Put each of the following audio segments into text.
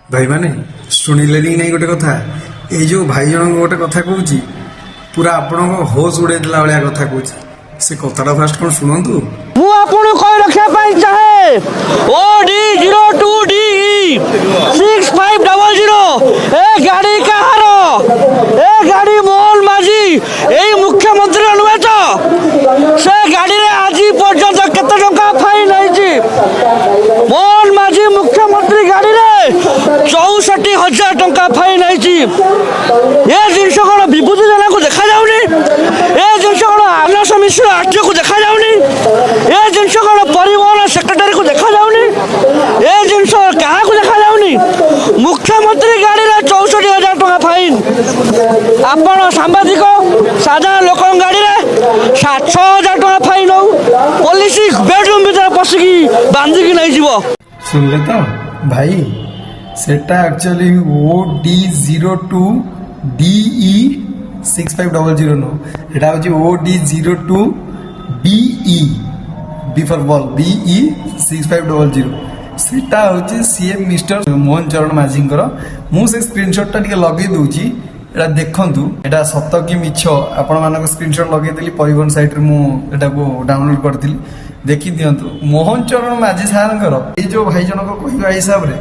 भाई माने शुणिले नहीं गोटे कथा ये भाई जन गोटे कथा कहूँ पूरा आपण होश उड़े दिला भाया कथा कहूँ से कथाटा फास्ट कौन शुणु ମୁଁ ଆପଣଙ୍କୁ କହି ରଖିବା ପାଇଁ ଚାହେଁ OD02DE 6500 ଏ ଗାଡ଼ି କାହାର? ଏ ଗାଡ଼ି ମୋହନ ମାଝି ଏଇ ମୁଖ୍ୟମନ୍ତ୍ରୀ ନୁହେଁ ତ? ସେ ଗାଡ଼ିରେ ଆଜି ପର୍ଯ୍ୟନ୍ତ କେତେ ଟଙ୍କା ଫାଇନ୍ ହେଇଛି? ମୋହନ ମାଝି ମୁଖ୍ୟମନ୍ତ୍ରୀ ଗାଡ଼ିରେ 64,000 ଟଙ୍କା ଫାଇନ୍ ହେଇଛି। ଏ ଜିନିଷ କ'ଣ ବିଭୂତି ଜେନାକୁ ଦେଖାଯାଉନି? ଏ ଜିନିଷ କ'ଣ ଆନସ ମିଶ୍ର ଆର୍ଟିଓକୁ ଦେଖାଯାଉନି? ଏ ଜିନିଷ କ'ଣ ପରିବହନ ସେକ୍ରେଟାରୀକୁ ଦେଖାଯାଉନି? ଏ ଜିନିଷ କାହାକୁ ଦେଖାଯାଉନି? ମୁଖ୍ୟମନ୍ତ୍ରୀ ଗାଡ଼ିରେ 64,000 ଟଙ୍କା ଫାଇନ୍। ଆପଣ ସାମ୍ବାଦିକ ସାଧାରଣ ଲୋକଙ୍କ ଗାଡ଼ିରେ 6,000 ଟଙ୍କା ଫାଇନ୍ ହଉ, ପୋଲିସ ବେଡରୁମ୍ ଭିତରେ ପଶିକି ବାନ୍ଧିକି ନେଇଯିବ। सुनले तो भाई सेटा एक्चुअली OD02DE 6500 नो एटा होची OD02BE B for ball BE 6500 सेटा होची सीएम मिस्टर मोहन चरण माझींकर मु से स्क्रीनशॉट टा टिके लगे दोची एटा देखंतु एटा सत कि मिछ आपण मानको स्क्रीनशॉट लगे देली परिवहन साइट रे मु एटा को डाउनलोड करथिली देखी दियंतु मोहन चरण माझी सारंकर ये जो भाई जनक कहवा हिसाब रे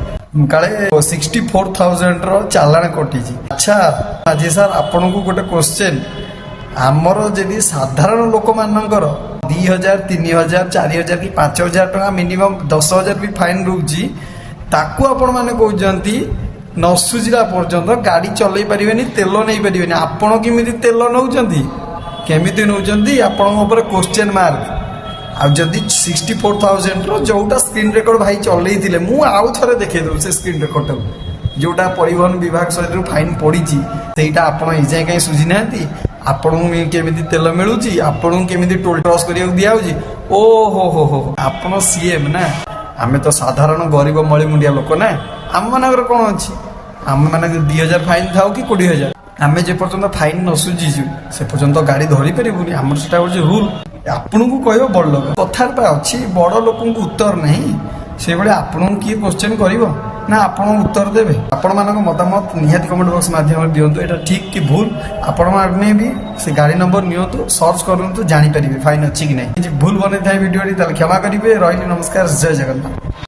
काले 64,000 रो चालान कटी। अच्छा माझी सार आपन को गोटे क्वेश्चन आमर जदि साधारण लोक मानकर 2,000 3,000 4,000 कि 5,000 टका मिनिमम 10,000 भी फाइन रोची ताकू आपण माने कहउजंती न सुजिला पर्यंत गाड़ी चलई परिबेनी तेल नहीं परिबेनी आपण केमिति तेल नउजंती केमिति नउजंती आपण ऊपर क्वेश्चन मार्क आ जदि 64,000 रो जोटा स्क्रीन रेकॉर्ड भाई चलई थिले मु आउ थरे देखे दउ से स्क्रीन रेकॉर्ड जोटा परिवहन विभाग सहित फाइन पड़ी सेटा आपण एजाय कहीं सुझी नांती आपण केमिति तेल मिलुची आपण केमिति टोल क्रॉस करिया दिया होजी ओ हो आपण सीएम ना आमे तो साधारण गरीब मळी मुंडिया लोक ना आम मानकर कोन अछि आम मानक 2,000 फाइन थाउ कि 20,000 आमे जे पर्यंत फाइन न सुझीजु से पर्यंत गाड़ी धरी परिबुनी हमर सेटा होची रूल आपण को कहबो बड़ लोक कथार पा अछि बड़ लोक को उत्तर नहीं से बळे आपण की क्वेश्चन करिवो ना आपण उत्तर देबे आपण मानक मतामत निहाती कमेंट बॉक्स माध्यम दियंतु एटा ठीक कि भूल आपण माने भी से गाड़ी नंबर नियंतु सर्च करंतु जानि परिबे फाइन अछि कि नहीं भूल बने थाय वीडियो री त क्षमा करिवे रहिली नमस्कार जय जगन्नाथ।